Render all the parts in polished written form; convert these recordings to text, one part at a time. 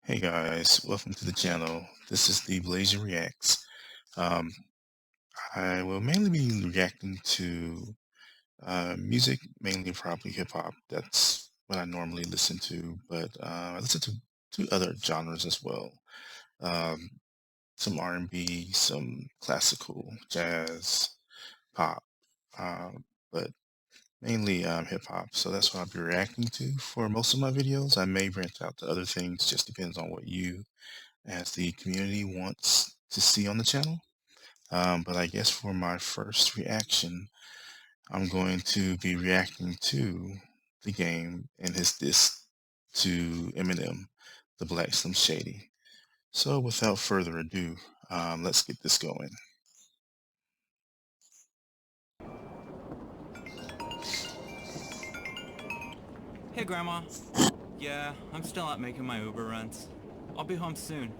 Hey guys, welcome to the channel. This is the Blasian Reacts. Um, I will mainly be reacting to music, mainly probably hip hop. That's what I normally listen to, but I listen to other genres as well. Um, some R&B, some classical, jazz, pop, but mainly hip hop. So that's what I'll be reacting to for most of my videos. I may branch out to other things, just depends on what you as the community wants to see on the channel. But I guess for my first reaction, I'm going to be reacting to the game and his diss to Eminem, the Black Slim Shady. So without further ado, let's get this going. Hey, Grandma. Yeah, I'm still out making my Uber runs. I'll be home soon.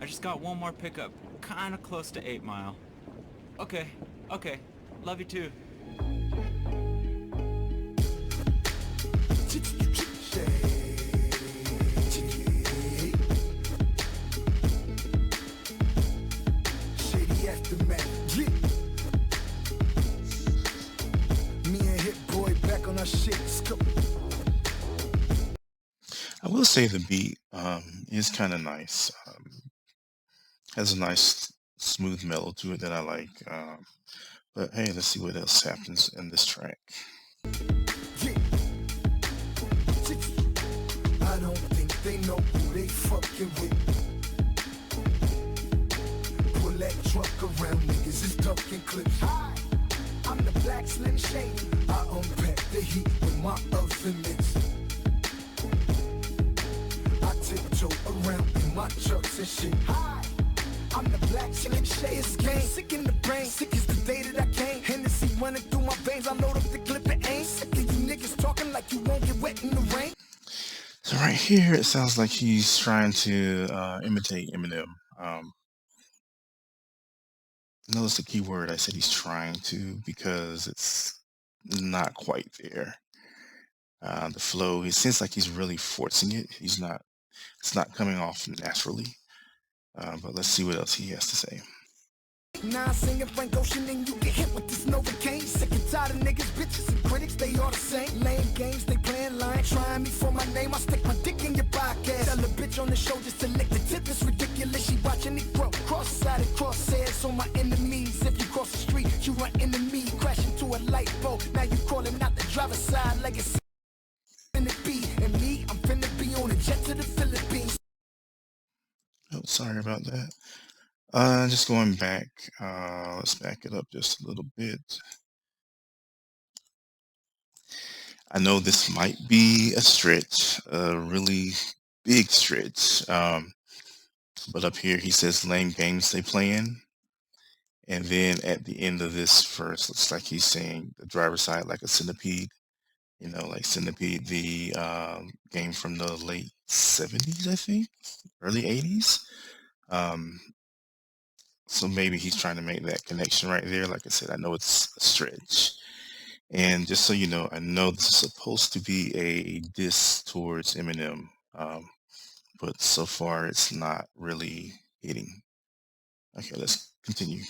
I just got one more pickup, kinda close to 8 Mile. Okay, okay. Love you too. Shady aftermath. Yeah. Me and Hit Boy back on our shit. Let's go. I will say the beat is kind of nice. Has a nice smooth mellow to it that I like. But hey, let's see what else happens in this track. Yeah. I don't think they know who they fucking with. Pull that truck around, niggas is ducking clips. Hi, I'm the Black Slim Shady. I unpack the heat with my ultimates. I tiptoe around in my trucks and shit. Hi, I'm the Black Slim Shady. It's game, sick in the brain, sick is the day that I came. Hennessy running through my veins, I load up the clip and aim. Sick of you niggas talking like you won't get wet in the rain. So right here, it sounds like he's trying to imitate Eminem. Notice the key word I said he's trying to because it's not quite there. The flow, it seems like he's really forcing it. He's not. It's not coming off naturally. But let's see what else he has to say. Now I'm singing Frank Ocean and you get hit with this Novocaine. Sick and tired of niggas, bitches and critics, they all the same. Lame games, they playing line. Trying me for my name, I stick my dick in your podcast. Tell a bitch on the show just to lick the tip, it's ridiculous. She watching it grow. Cross-sided crosshairs on my enemies. If you cross the street, you run into me. Crash into a light bulb. Now you crawling out the driver's side like it's finna be. And me, I'm finna be on a jet to the Philippines. Oh, sorry about that. Just going back. Let's back it up just a little bit. I know this might be a stretch, a really big stretch. But up here he says lame games they playing. And then at the end of this verse, looks like he's saying the driver's side like a centipede. You know, like Centipede, the game from the late 70s, I think, early 80s. Um, so maybe he's trying to make that connection right there. Like I said, I know it's a stretch. And just so you know, I know this is supposed to be a diss towards Eminem, but so far it's not really hitting. Okay, let's continue.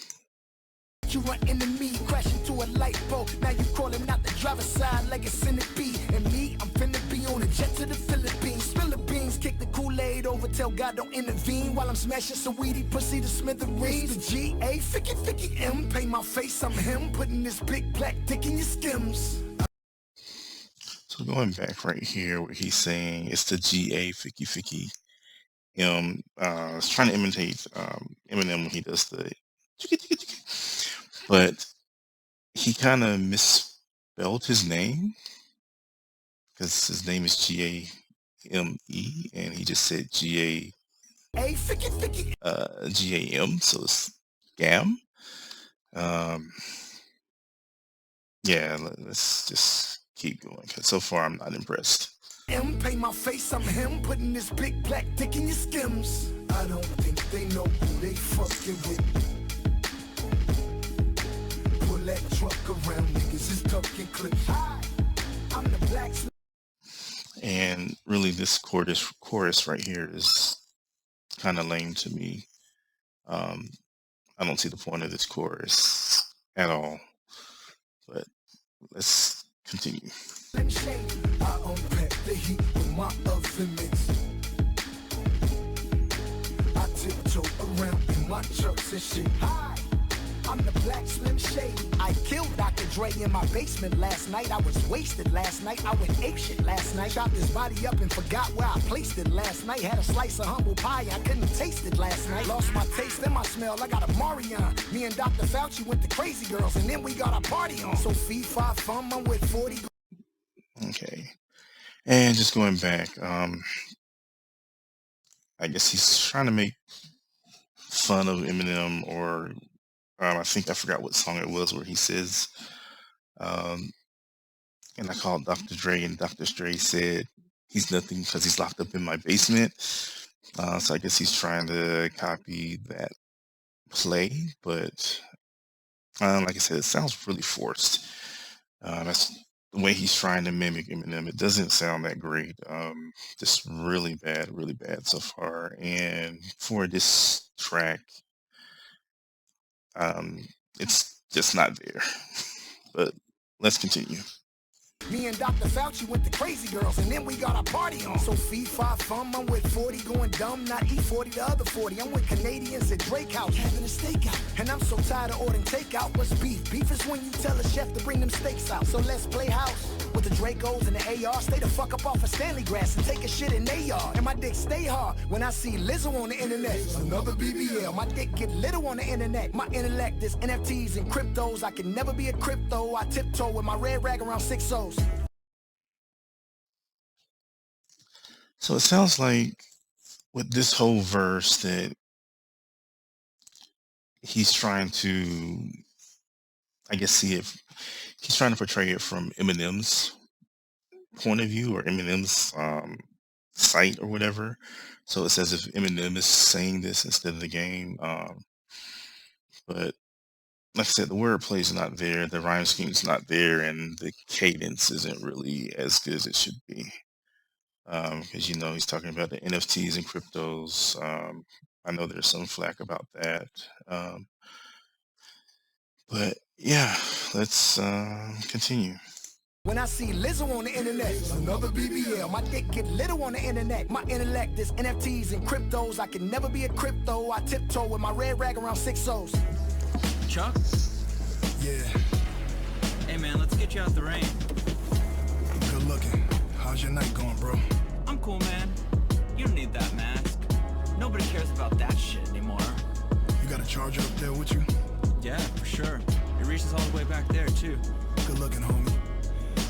You run into me, crash into a light bulb. Now you crawling out the driver's side like a centipede. And me, I'm finna be on a jet to the Philippines. Philippines, kick the Kool-Aid over, tell God don't intervene. While I'm smashing some weedy pussy to smithereens. The G-A, Ficky M, pay my face, I'm him. Putting this big black dick in your skims. So going back right here, where he's saying it's the G-A Ficky M. It's trying to imitate Eminem when he does the but he kind of misspelled his name because his name is G-A-M-E and he just said Hey, Ficky. G-A-M, so it's Gam. Um, yeah, let's just keep going because so far I'm not impressed. M, pay my face, I'm him. Putting this big black dick in your skims. I don't think they know who they fucking with. That truck around, niggas is ducking clips. Hi, I'm the Black Slim. And really this chorus right here is kind of lame to me. Um, I don't see the point of this chorus at all. But let's continue. Slim Shady, I unpack the heat with my oven mitts. I tiptoe around in my trucks and shit. Hi, I'm the Black Slim Shady. I killed Dr. Dre in my basement last night. I was wasted last night. I went apeshit last night. Chopped his body up and forgot where I placed it last night. Had a slice of humble pie, I couldn't taste it last night. Lost my taste and my smell, I got a Marion. Me and Dr. Fauci went to Crazy Girls and then we got our party on. So fee, fi, fum, I'm with 40. Okay. And just going back, I guess he's trying to make fun of Eminem, or I think I forgot what song it was where he says, um, and I called Dr. Dre, and Dr. Dre said he's nothing because he's locked up in my basement. So I guess he's trying to copy that play, but like I said, it sounds really forced. That's the way he's trying to mimic Eminem. It doesn't sound that great. Just really bad so far. And for this track, it's just not there. But let's continue. Me and Dr. Fauci went to Crazy Girls and then we got our party on. So fee, fi, fum, I'm with 40 going dumb, not E40 the other 40. I'm with Canadians at Drake House having a stakeout. And I'm so tired of ordering takeout. What's beef? Beef is when you tell a chef to bring them steaks out. So let's play house with the Dracos and the AR. Stay the fuck up off of Stanley Grass and take a shit in their yard. And my dick stay hard when I see Lizzo on the internet. Another BBL, my dick get little on the internet. My intellect is NFTs and cryptos. I can never be a crypto. I tiptoe with my red rag around 6 O's. So it sounds like with this whole verse that he's trying to, I guess, he's trying to portray it from Eminem's point of view, or Eminem's site or whatever. So it's as if Eminem is saying this instead of the game. But like I said, the wordplay is not there, the rhyme scheme is not there, and the cadence isn't really as good as it should be. Because he's talking about the NFTs and cryptos. I know there's some flack about that. But yeah, let's continue. When I see Lizzo on the internet, another BBL, my dick get little on the internet. My intellect is NFTs and cryptos. I can never be a crypto. I tiptoe with my red rag around 6 O's. Chuck? Yeah, Hey man, let's get you out the rain. good looking. How's your night going, bro? I'm cool, man. You don't need that mask. Nobody cares about that shit anymore. You got a charger up there with you? Yeah, for sure. It reaches all the way back there, too. Good looking, homie.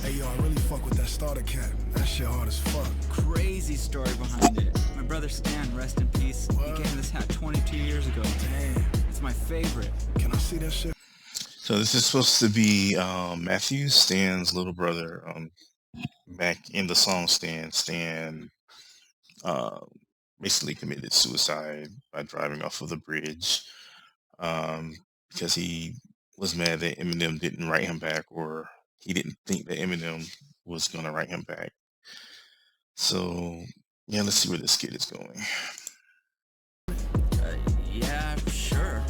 Hey, yo, I really fuck with that starter cap. That shit hard as fuck. Crazy story behind it. My brother Stan, rest in peace, he gave me this hat 22 years ago. Damn. It's my favorite. Can I see that shit? So this is supposed to be Matthew, Stan's little brother. Back in the song, Stan basically committed suicide by driving off of the bridge, because he was mad that Eminem didn't write him back, or he didn't think that Eminem was going to write him back. So yeah, let's see where this skit is going. Yeah, sure.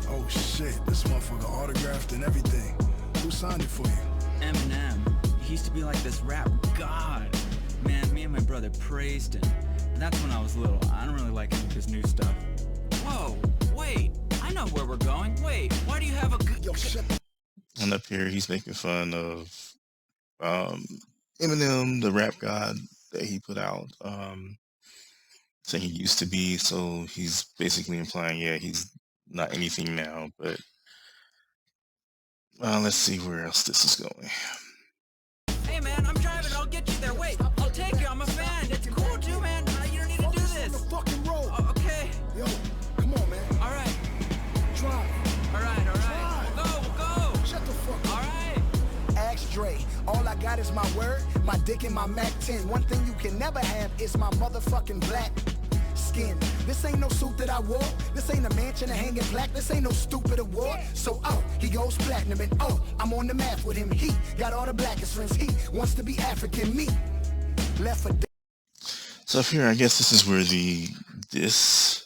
Oh shit, this motherfucker autographed and everything. Who signed it for you? Eminem. He used to be like this rap god. Man, me and my brother praised him. And that's when I was little. I don't really like any of his new stuff. Whoa, wait. I know where we're going. Wait, why do you have a Yo, shut the And up here, he's making fun of Eminem, the rap god that he put out, saying he used to be. So he's basically implying, yeah, he's not anything now. But let's see where else this is going. Hey man, I'm driving. I'll get you there. Wait, I'll take you. I'm a fan. It's cool too, man. You don't need to do focus on this. the fucking road. Oh, okay. Yo, come on, man. All right. Drive. All right. All right. We'll go. Shut the fuck up. All right. Ask Dre. All I got is my word, my dick and my Mac 10. One thing you can never have is my motherfucking black skin. This ain't no suit that I wore. This ain't a mansion, a hanging plaque. This ain't no stupid award. So, he goes platinum and I'm on the map with him. He got all the blackest friends. He wants to be African. Me left for dead. So up here, I guess this is where the this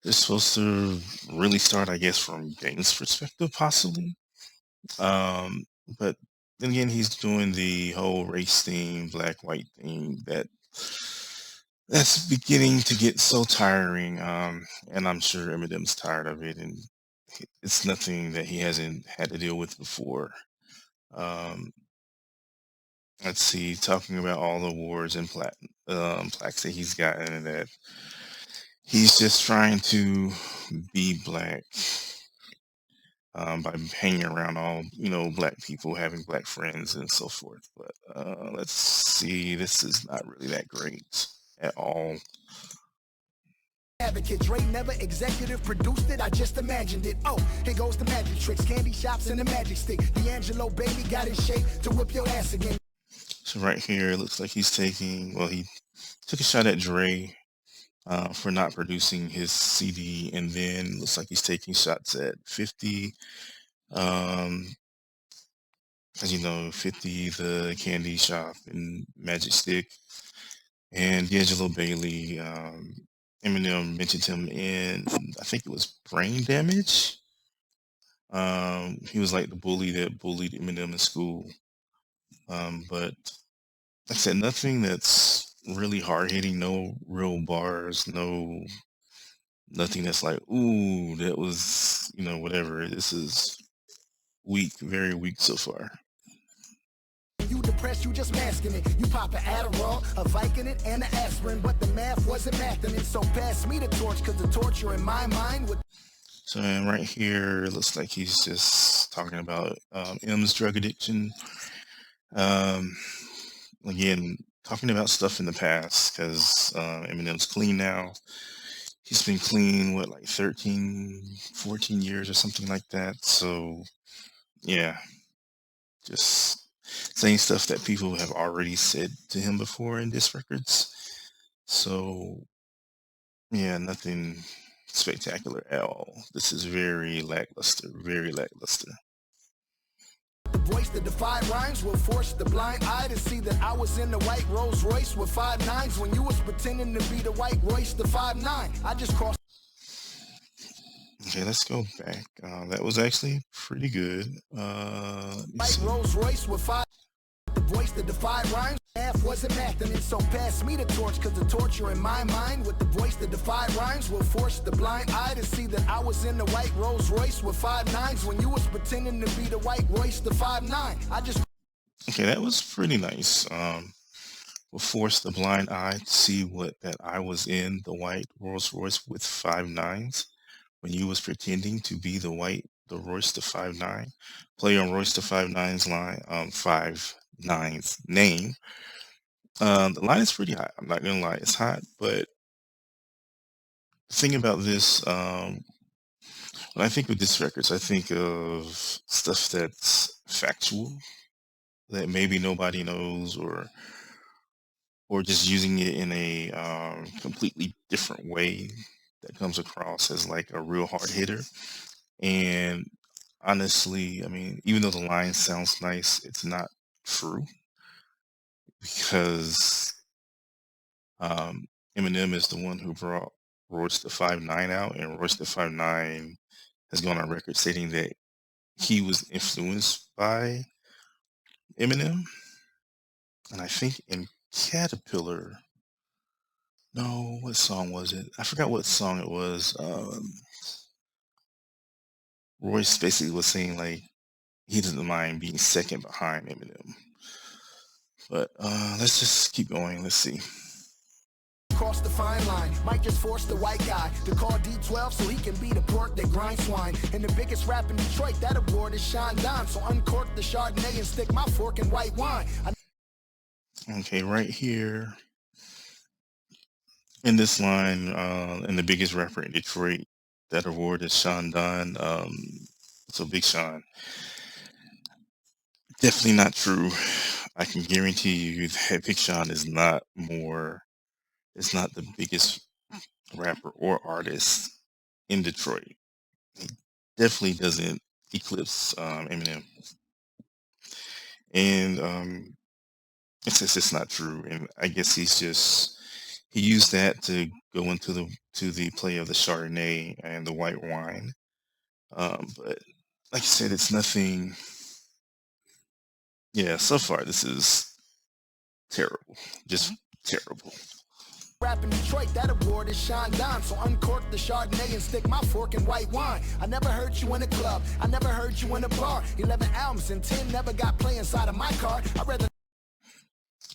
they're supposed to really start, I guess, from Game's perspective, possibly. Um, but then again, he's doing the whole race thing, black white thing that's beginning to get so tiring. And I'm sure Eminem's tired of it, and it's nothing that he hasn't had to deal with before. Um, let's see, talking about all the awards and plaques that he's gotten, and that he's just trying to be black by hanging around all black people, having black friends, and so forth. But let's see, this is not really that great at all. Advocate, Dre never executive produced it, I just imagined it. Oh, here goes the magic tricks, candy shops and the magic stick. D'Angelo Bailey got in shape to whip your ass again. So right here, it looks like he took a shot at Dre for not producing his CD, and then looks like he's taking shots at 50. Um, as you know, 50, the candy shop and Magic Stick, and D'Angelo Bailey. Eminem mentioned him in, I think it was Brain Damage. He was like the bully that bullied Eminem in school. But like I said, nothing that's really hard hitting, no real bars, nothing that's like, ooh, that was, whatever. This is weak, very weak so far. You depressed, you just masking it. You pop an Adderall, a Vicodin, and an aspirin, but the math wasn't mathing it. So pass me the torch, cause the torture in my mind would. So and right here, it looks like he's just talking about M's drug addiction. Um, again, talking about stuff in the past, because Eminem's clean now. He's been clean, what, like 13, 14 years or something like that. So, yeah, just saying stuff that people have already said to him before in diss records. So, yeah, nothing spectacular at all. This is very lackluster, very lackluster. The voice that defied rhymes will force the blind eye to see that I was in the white Rolls Royce with 5 9s when you was pretending to be the white Royce, the 5'9". I just crossed. Okay, let's go back. That was actually pretty good. Let me White see. Rolls Royce with 5. The voice that defied rhymes. Math wasn't mathing it, so pass me the torch, cause the torture in my mind with the voice that defied rhymes will force the blind eye to see that I was in the white Rolls Royce with 5 9s when you was pretending to be the white Royce, the 5'9". I just. Okay, that was pretty nice. Will force the blind eye to see that I was in the white Rolls Royce with 5 9s when you was pretending to be the Royce the 5'9". Play on Royce the 5'9's line, 5'9's name. The line is pretty hot. I'm not gonna lie, it's hot. But the thing about this, when I think of diss records, I think of stuff that's factual that maybe nobody knows, or just using it in a completely different way that comes across as like a real hard hitter. And honestly, I mean, even though the line sounds nice, it's not true, because um, Eminem is the one who brought Royce the 5'9" out, and Royce the 5'9" has gone on record stating that he was influenced by Eminem. And I think in Caterpillar, no, what song was it? I forgot what song it was. Royce basically was saying like he doesn't mind being second behind Eminem. But let's just keep going. Let's see. Cross the fine line, might just force the white guy to call D12 so he can be the pork that grinds swine. And the biggest rap in Detroit, that award is Sean Don. So uncork the Chardonnay and stick my fork in white wine. Okay, right here in this line, and the biggest rapper in Detroit, that award is Sean Don. So Big Sean. Definitely not true. I can guarantee you that Big Sean is not the biggest rapper or artist in Detroit. He definitely doesn't eclipse Eminem. And it's just not true. And I guess he used that to go into the play of the Chardonnay and the white wine. But like I said, it's nothing. Yeah, so far this is terrible, just terrible. Rap in Detroit, that award is Sean Don. So uncork the Chardonnay and stick my fork in white wine. I never heard you in a club, I never heard you in a bar. 11 albums and 10 never got play inside of my car. I'd rather.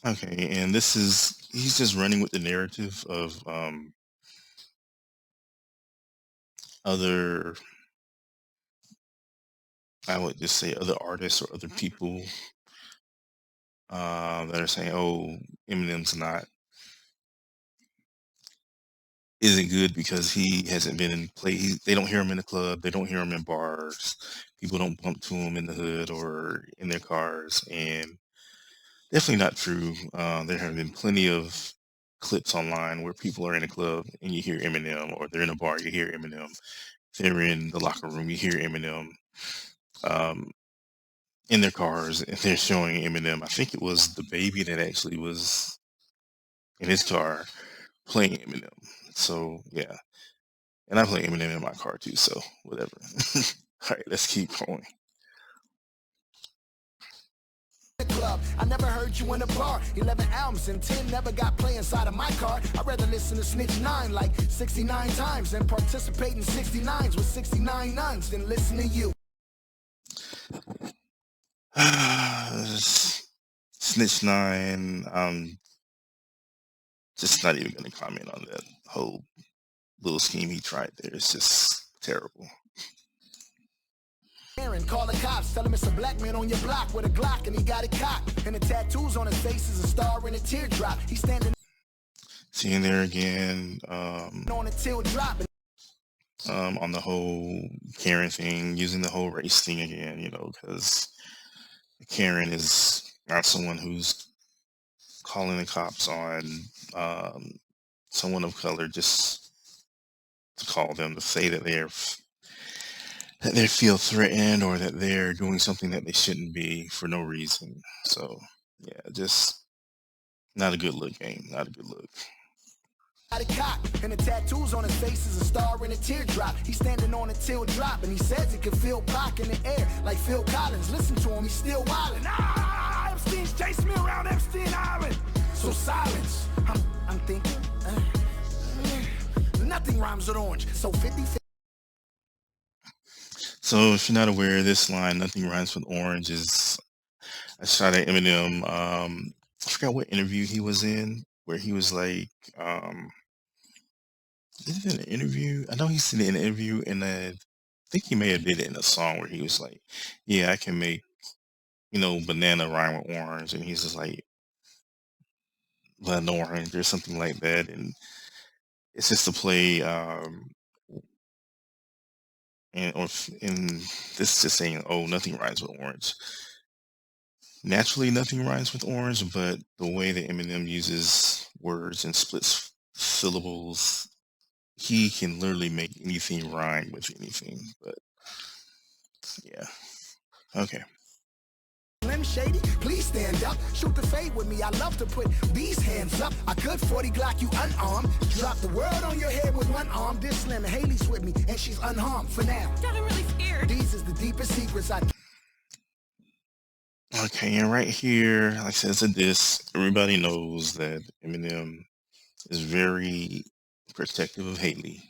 Okay, and this is he's just running with the narrative of other, I would just say other artists or other people that are saying, "Oh, Eminem's not isn't good because he hasn't been in play. They don't hear him in the club. They don't hear him in bars. People don't bump to him in the hood or in their cars." And definitely not true. There have been plenty of clips online where people are in a club and you hear Eminem, or they're in a bar, you hear Eminem. They're in the locker room, you hear Eminem. Um, in their cars, and they're showing Eminem. I think it was the baby that actually was in his car playing Eminem. So yeah, and I play Eminem in my car too. So whatever. All right, let's keep going. Club. I never heard you in a bar. 11 albums and 10 never got play inside of my car. I'd rather listen to Snitch 9 like 69 times and participate in 69s with 69 nuns than listen to you. Snitch Nine. Just not even going to comment on that whole little scheme he tried there. It's just terrible. Aaron, call the cops, tell him it's a black man on your block with a Glock and he got it cocked. And the tattoos on his face is a star and a teardrop. He's standing Seeing there again, on a teardrop. on the whole Karen thing, using the whole race thing again, because Karen is not someone who's calling the cops on um, someone of color just to call them to say that they feel threatened or that they're doing something that they shouldn't be for no reason. So yeah, just not a good look, game. Not a good look. Got a cock, and the tattoos on his face is a star and a teardrop. He's standing on a teardrop, and he says he can feel Pac in the air like Phil Collins. Listen to him, he's still wildin'. Epstein's chasing me around Epstein Island. So silence. I'm thinking. Nothing rhymes with orange. So 50. So if you're not aware, this line "Nothing rhymes with orange" is a shot at Eminem. I forgot what interview he was in where he was like, is it an interview? I know he's in an interview, and I think he may have did it in a song where he was like, "Yeah, I can make banana rhyme with orange," and he's just like "Blood orange" or something like that, and it's just to play, and this is just saying, "Oh, nothing rhymes with orange." Naturally, nothing rhymes with orange, but the way that Eminem uses words and splits syllables, he can literally make anything rhyme with anything. But yeah, okay. Slim Shady, please stand up. Shoot the fade with me. I love to put these hands up. I could 40 Glock you unarmed. Drop the world on your head with one arm. This Slim and Haley's with me, and she's unharmed for now. God, I'm really scared. These is the deepest secrets I. Okay, and right here, like I said, it's a diss. Everybody knows that Eminem is very protective of Haley,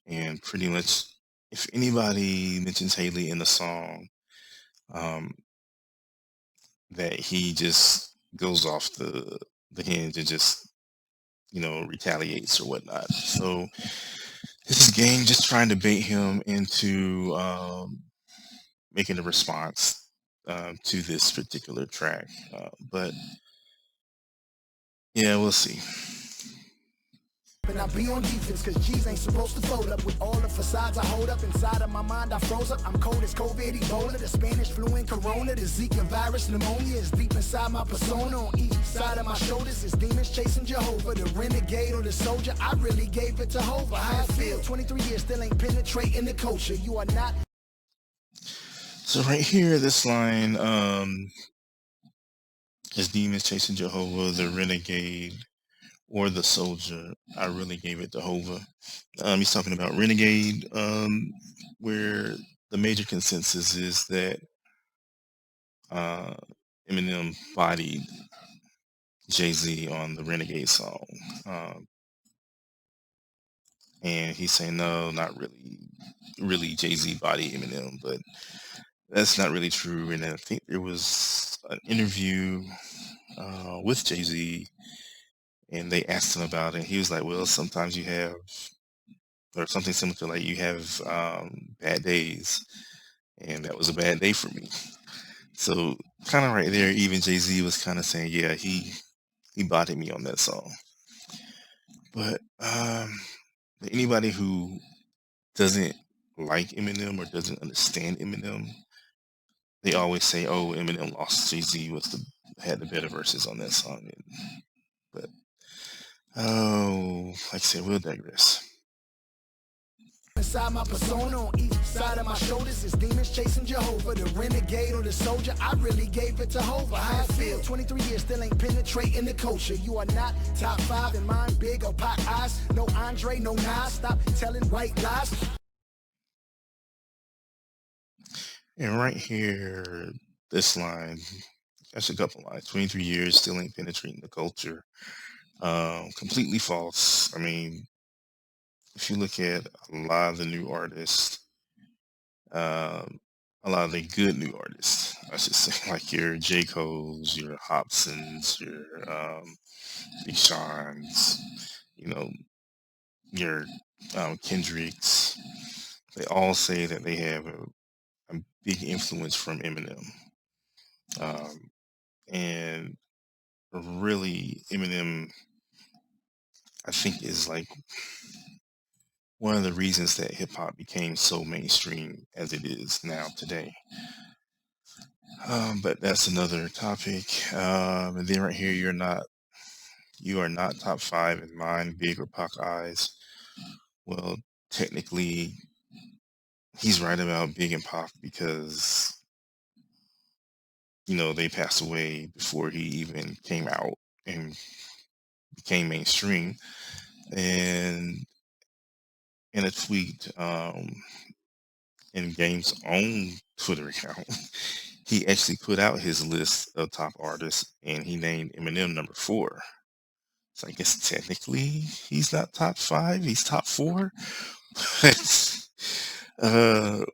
and pretty much, if anybody mentions Haley in the song, um, that he just goes off the hinge and just retaliates or whatnot. So this is Game just trying to bait him into making a response to this particular track. But yeah, we'll see. And I be on defense, cause G's ain't supposed to fold up with all the facades I hold up. Inside of my mind I froze up. I'm cold as COVID, Ebola, the Spanish flu and Corona, the Zika virus, pneumonia is deep inside my persona. On each side of my shoulders is demons chasing Jehovah, the renegade or the soldier. I really gave it to Hova. How I feel, 23 years still ain't penetrating the culture. You are not. So right here, this line is demons chasing Jehovah, the renegade or the soldier. I really gave it to Hova. He's talking about Renegade, where the major consensus is that uh, Eminem bodied Jay-Z on the Renegade song. Um, and he's saying, no, not really. Really, Jay-Z bodied Eminem, but that's not really true. And I think there was an interview with Jay-Z, and they asked him about it. He was like, well, sometimes you have, or something similar to like, you have bad days. And that was a bad day for me. So kind of right there, even Jay-Z was kind of saying, yeah, he bodied me on that song. But anybody who doesn't like Eminem or doesn't understand Eminem, they always say, "Oh, Eminem lost. Jay-Z had the better verses on that song." But like I said, we'll digress. Inside my persona, on each side of my shoulders is demons chasing Jehovah. The renegade or the soldier, I really gave it to Hova. How I feel, 23 years still ain't penetrating the culture. You are not top 5 in mine, big or pop eyes. No Andre, no Nas, stop telling white lies. And right here, this line, that's a couple lines. 23 years still ain't penetrating the culture. Completely false. I mean, if you look at a lot of the new artists, a lot of the good new artists, I should say, like your J. Cole's, your Hobsons, your Big Sean's, you know, your Kendricks, they all say that they have a big influence from Eminem. And really, Eminem, I think, is like one of the reasons that hip hop became so mainstream as it is now today. But that's another topic. And then right here, you are not top 5 in mine, big or Pac eyes. Well, technically, he's right about Big and Pac because they passed away before he even came out and became mainstream. And in a tweet, in Game's own Twitter account, he actually put out his list of top artists and he named Eminem number 4. So I guess technically he's not top 5, he's top 4. But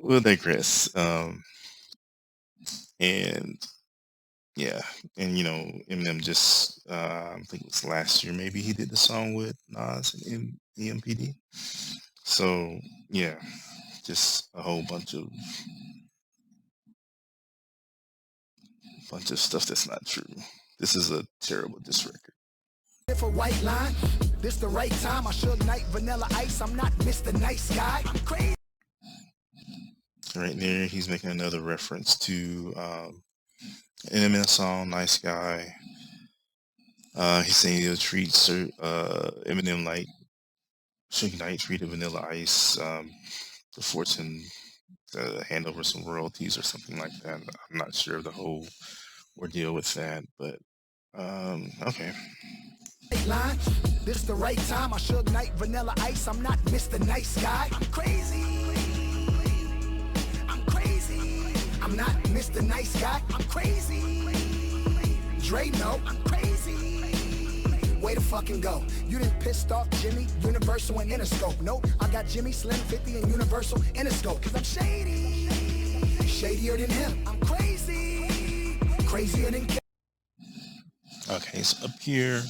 we'll digress. And yeah, and Eminem just I think it was last year maybe he did the song with Nas and EMPD. So yeah, just a whole bunch of stuff that's not true. This is a terrible diss record. If a white line, this the right time. I should night Vanilla Ice. I'm not Mr. Nice Guy. I'm crazy. Right there, he's making another reference to Eminem song "Nice Guy." He's saying he'll treat Eminem like Suge Knight treated Vanilla Ice, to force him to hand over some royalties or something like that. I'm not sure of the whole ordeal with that, but okay. Line, this the right time. I should night Vanilla Ice. I'm not Mr. Nice Guy. I'm crazy. I'm crazy. I'm not Mr. Nice Guy. I'm crazy. Dre, no, I'm crazy. Way to fucking go. You done pissed off Jimmy, Universal and Interscope. Nope, I got Jimmy, Slim, 50 and Universal, Interscope. Cause I'm shady. Shadier than him. I'm crazy. Crazier than Okay, so up here,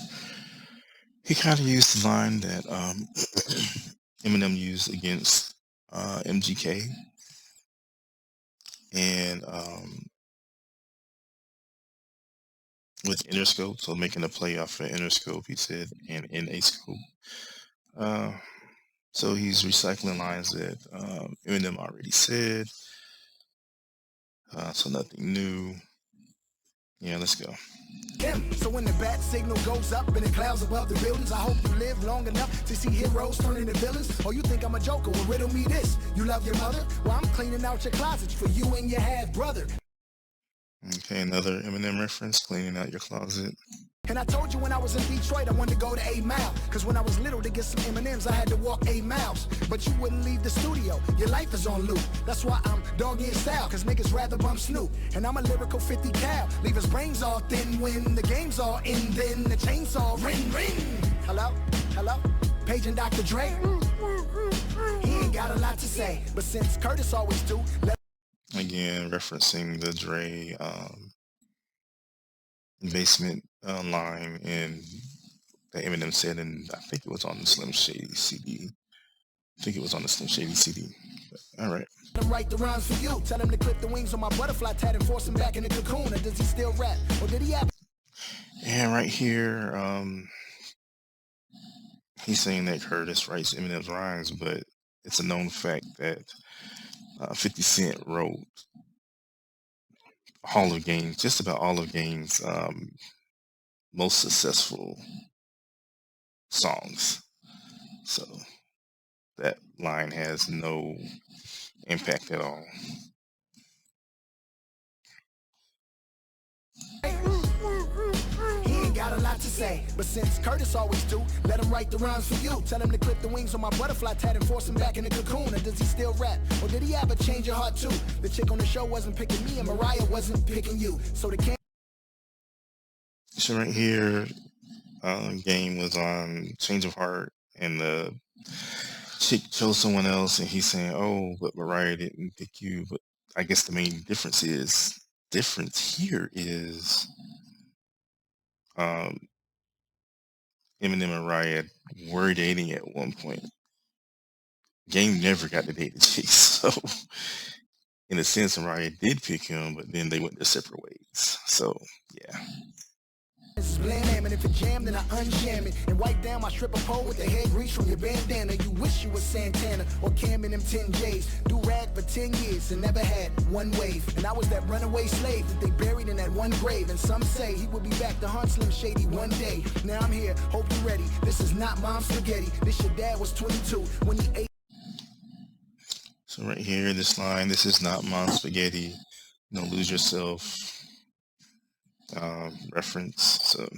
he kind of used the line that Eminem used against MGK. And with Interscope, so making a play off of Interscope, he said, and in a scope. So he's recycling lines that Eminem already said. So nothing new. Yeah, let's go. So when the bat signal goes up in the clouds above the buildings, I hope you live long enough to see heroes turn into villains. Or you think I'm a joker? Well, riddle me this. You love your mother? Well, I'm cleaning out your closets for you and your half brother. Okay, another Eminem reference, cleaning out your closet. And I told you when I was in Detroit, I wanted to go to 8 Mile. Cause when I was little, to get some Eminems, I had to walk 8 miles. But you wouldn't leave the studio, your life is on loop. That's why I'm doggy in style, cause niggas rather bump Snoop. And I'm a lyrical 50 cal, leave his brains all thin when the game's all in. Then the chainsaw ring, ring. Hello, hello, paging Dr. Dre. He ain't got a lot to say, but since Curtis always do, Again, referencing the Dre basement line in that Eminem said, and I think it was on the Slim Shady CD. I think it was on the Slim Shady CD. But, all right. Let him write the rhymes for you. Tell him to clip the wings on my butterfly tat and force him back in the cocoon. Or does he still rap? Or did he have? And right here, he's saying that Curtis writes Eminem's rhymes, but it's a known fact that 50 Cent wrote all of Game's, just about all of Game's most successful songs. So that line has no impact at all. He ain't got a lot to say, but since Curtis always do, let him write the rhymes for you. Tell him to clip the wings on my butterfly tat and force him back in the cocoon. Or does he still rap? Or did he have a change of heart too? The chick on the show wasn't picking me and Mariah wasn't picking you. So the So right here, Game was on Change of Heart, and the chick chose someone else, and he's saying, "Oh, but Mariah didn't pick you." But I guess the main difference here is Eminem and Mariah were dating at one point. Game never got to date the chick, so in a sense, Mariah did pick him, but then they went their separate ways. So yeah. This is Blam, and if it jammed, then I unjam it and wipe down my stripper pole with the hair grease from your bandana. You wish you was Santana or Cam in them 10 J's. Do rag for 10 years and never had one wave. And I was that runaway slave that they buried in that one grave. And some say he will be back to hunt Slim Shady one day. Now I'm here, hope you ready. This is not mom's spaghetti. This your dad was 22 when he ate. So right here, this line, this is not mom's spaghetti. Don't lose yourself. Reference. So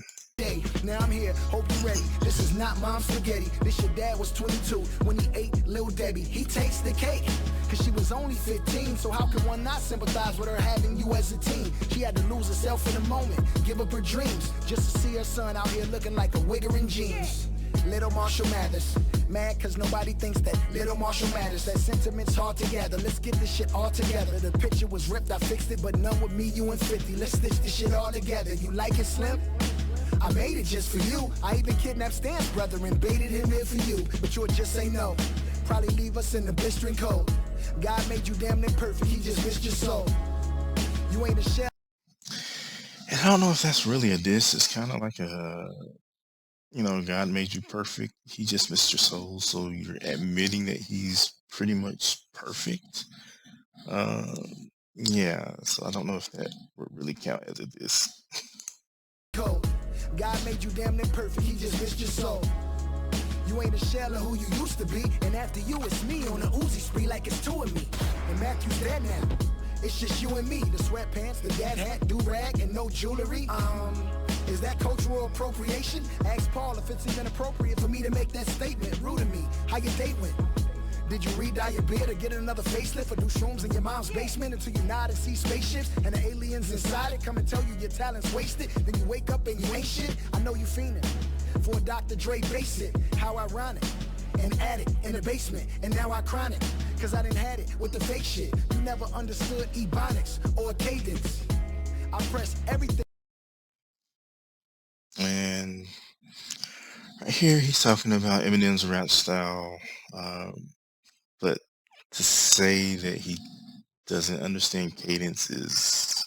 now I'm here, hope you ready. This is not mom's spaghetti. This your dad was 22 when he ate Lil Debbie. He takes the cake, cause she was only 15. So how can one not sympathize with her having you as a teen? She had to lose herself in a moment, give up her dreams, just to see her son out here looking like a wigger in jeans. Little Marshall Mathers, mad cause nobody thinks that Little Marshall matters. That sentiment's hard to gather, let's get this shit all together. The picture was ripped, I fixed it, but none with me, you and 50. Let's stitch this shit all together. You like it, Slim? I made it just for you. I even kidnapped Stan's brother and baited him here for you. But you'll just say no, probably leave us in the blistering cold. God made you damn near perfect, he just missed your soul. You ain't a shell. And I don't know if that's really a diss. It's kind of like God made you perfect. He just missed your soul. So you're admitting that he's pretty much perfect. Yeah. So I don't know if that would really count as a diss. Cold. God made you damn near perfect. He just missed your soul. You ain't a shell of who you used to be. And after you, it's me on a Uzi spree like it's two of me. And Matthew's dead now. It's just you and me. The sweatpants, the dad hat, do-rag, and no jewelry. Is that cultural appropriation? Ask Paul if it's even appropriate for me to make that statement. Rude to me. How your date went? Did you re-dye your beard or get another facelift or do shrooms in your mom's basement until you nod and see spaceships and the aliens inside it come and tell you your talent's wasted? Then you wake up and you ain't shit. I know you fiending for a Dr. Dre basic. How ironic. An addict in the basement, and now I chronic. Cause I didn't had it with the fake shit. You never understood ebonics or cadence. I press everything. And right here, he's talking about Eminem's rap style. But to say that he doesn't understand cadence is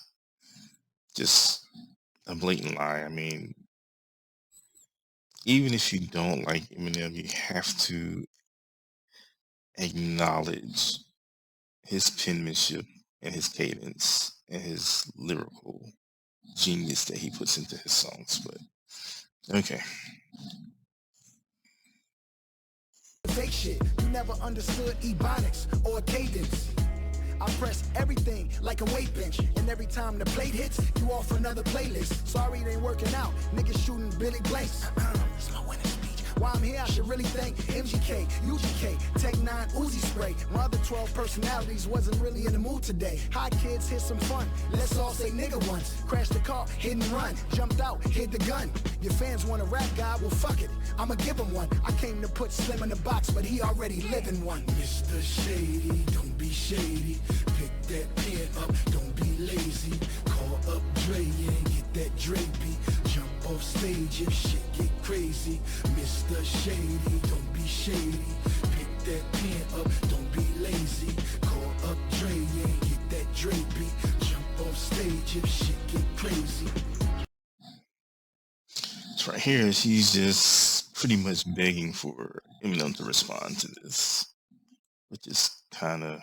just a blatant lie. I mean, even if you don't like Eminem, you have to acknowledge his penmanship and his cadence and his lyrical genius that he puts into his songs. But okay. Fake shit. You never understood ebonics or cadence. I I press everything like a weight bench. And every time the plate hits, you off another playlist. Sorry it ain't working out. Niggas shooting Billy Blanks. It's my winning speech. While I'm here, I should really thank MGK, UGK, Tech 9, Uzi Spray. My other 12 personalities wasn't really in the mood today. Hi kids, here's some fun. Let's all say nigga once. Crashed the car, hit and run. Jumped out, hid the gun. Your fans want a rap guy? Well, fuck it. I'ma give him one. I came to put Slim in the box, but he already living one. Mr. Shady, don't be shady. Pick that pen up, don't be lazy. Call up Dre and get that Dre beat. Jump off stage if shit get crazy. Mr. Shady, don't be shady. Pick that pen up, don't be lazy. Call up Dre and get that Dre beat. Jump off stage if shit get crazy. So right here, she's just pretty much begging for Eminem to respond to this, which is kind of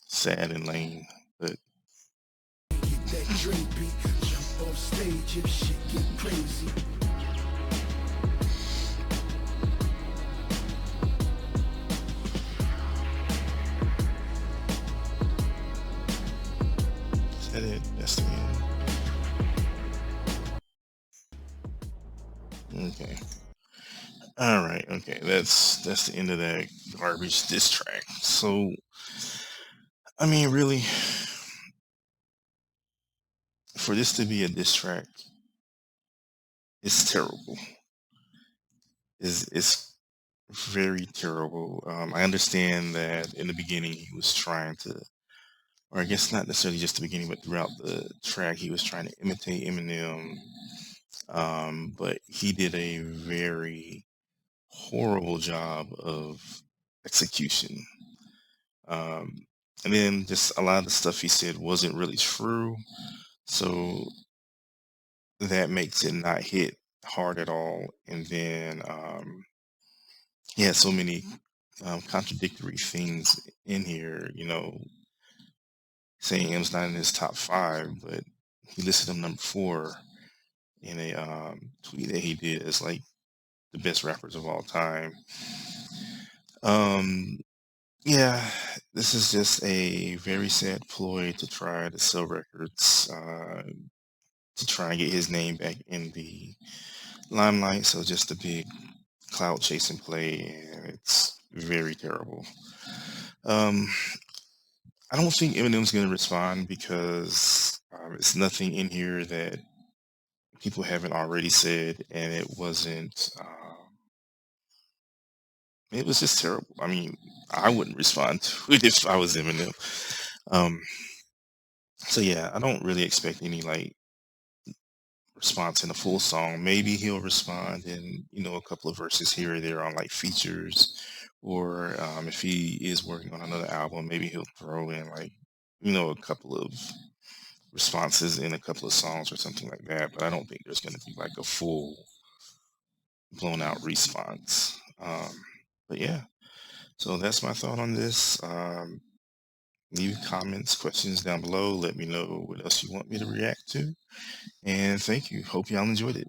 sad and lame. But Get that Dre beat. Jump off stage if shit get crazy. is that it? That's the end. Okay. All right. Okay. That's the end of that garbage diss track. So, I mean, really, for this to be a diss track, it's terrible. It's very terrible. I understand that in the beginning he was trying to, or I guess not necessarily just the beginning, but throughout the track he was trying to imitate Eminem. But he did a very horrible job of execution. Um, and then just a lot of the stuff he said wasn't really true. So that makes it not hit hard at all. And then he had so many contradictory things in here, saying M's not in his top five, but he listed him number four in a tweet that he did as like the best rappers of all time. Um, yeah, this is just a very sad ploy to try to sell records, to try and get his name back in the limelight. So just a big cloud chasing play, and it's very terrible. Um, I don't think Eminem's going to respond because it's nothing in here that people haven't already said, and it wasn't. It was just terrible. I mean, I wouldn't respond to it if I was Eminem. Um, so yeah, I don't really expect any like response in a full song. Maybe he'll respond in a couple of verses here or there on like features, or if he is working on another album, maybe he'll throw in like a couple of responses in a couple of songs or something like that. But I don't think there's going to be like a full blown out response. But yeah, so that's my thought on this. Leave comments, questions down below. Let me know what else you want me to react to. And thank you. Hope y'all enjoyed it.